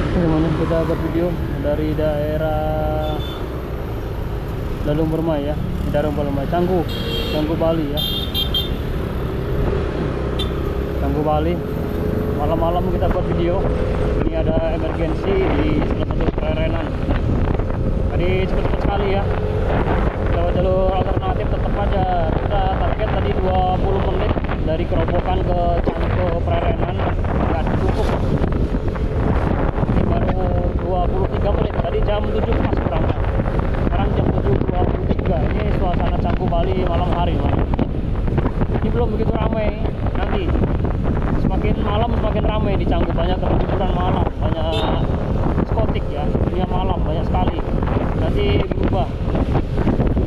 Semuanya kita buat video dari daerah Dalung Permai ya, Dalung Permai, Canggu Bali ya. Canggu Bali. Malam-malam kita buat video. Ini ada emergensi di salah satu kererenan. Tadi cepet-cepet sekali ya. Lewat jalur alternatif tetap aja. Kita target tadi 20 menit dari Kerobokan ke Canggu Prerenan, nggak cukup. Ini baru 23 menit. Tadi jam 7 pas berangkat. Sekarang jam 7.23. Ini suasana Canggu Bali malam hari, ini belum begitu ramai. Nanti semakin malam semakin ramai di Canggu, banyak hiburan malam, banyak diskotik ya, dunia malam banyak sekali. Nanti berubah,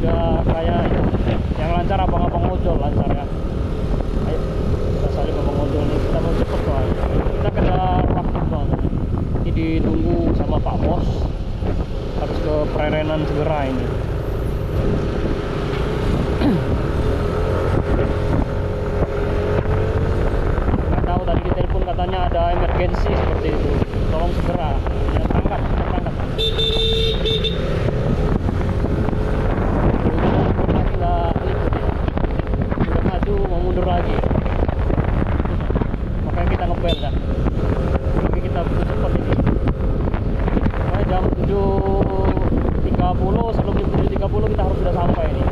udah kayak itu yang lancar abang-abang ojol lancar ya. Ayo kita salib abang ojol nih, kita mau cepet soalnya, kita kena waktu banget. Ini ditunggu sama Pak Bos, harus ke Prerenan segera ini. Tadi di telepon katanya ada emergensi seperti itu, tolong segera ya, berangkat. Lagi nggak ikut ya, udah maju mau mundur lagi, makanya kita ngebel kan. Jadi kita butuh cepat ini. Pokoknya jam 7.30, sebelum jam 7.30 kita harus sudah sampai ini.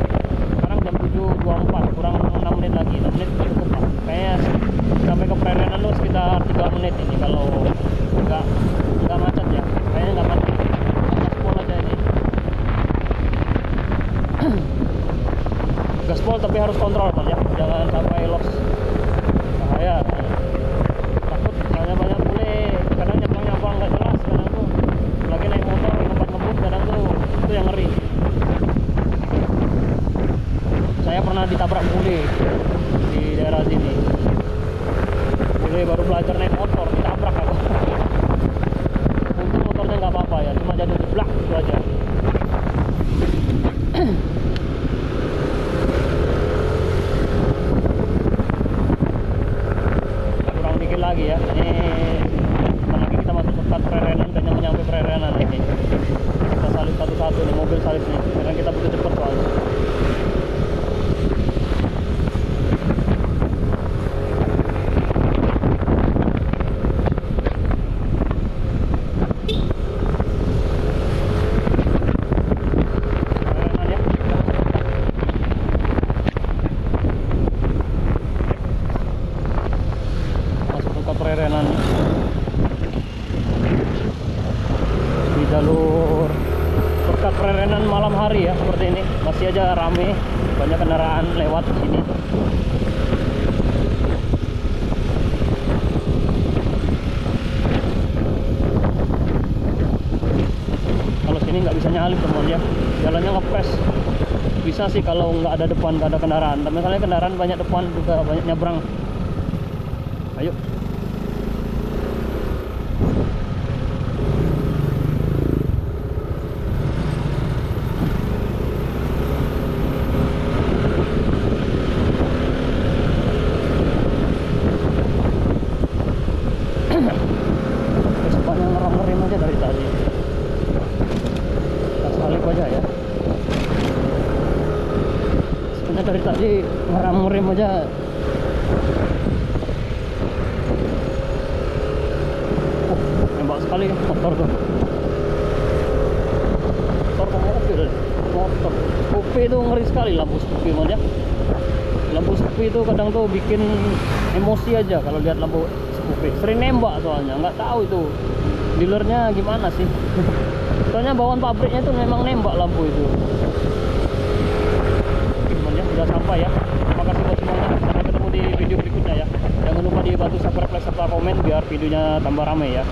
Sekarang jam 7.24, kurang 6 menit lagi. 6 menit cukup lah kayaknya. Sampai ke Prerenan tuh sekitar 3 menit ini kalau nggak macet ya, kayaknya nggak macet. Gaspol aja ini. Gaspol tapi harus kontrol kan ya, jangan sampai loss, bahaya. Takut banyak bule, kadang nyambang nggak jelas, kadang tuh lagi naik motor ngebut kadang tuh itu yang ngeri. Saya pernah ditabrak bule di daerah sini. Bule baru belajar naik motor, ditabrak aku. Untung motornya nggak apa-apa ya, cuma jatuh jeblak itu aja. Kurang dikit lagi ya, ini lagi kita masuk ke Prerenan dan nyampe Prerenan ini. Kita salib satu-satu nih, mobil salib nih, karena kita butuh cepet soalnya. Prerenan di jalur dekat Prerenan malam hari ya, seperti ini masih aja rame, banyak kendaraan lewat sini. Kalau sini nggak bisa nyalip teman ya, jalannya ngepres. Bisa sih kalau nggak ada depan, nggak ada kendaraan, tapi misalnya kendaraan banyak depan juga banyak nyebrang. Ayo. Banyak ngerem aja dari tadi. Kita salib aja ya. Sebenarnya dari tadi ngerem aja. Nembak sekali motor tuh. Motor. Kopi itu ngeri sekali lampu sepi ya. Lampu sepi itu kadang tuh bikin emosi aja kalau lihat lampu sepi. Sering nembak soalnya, nggak tahu itu dealernya gimana sih. Soalnya bawaan pabriknya itu memang nembak lampu itu. Semuanya sudah sampai ya. Terima kasih buat semuanya. Sampai ketemu di video berikutnya ya. Jangan lupa dibantu subscribe, like, serta komen biar videonya tambah ramai ya.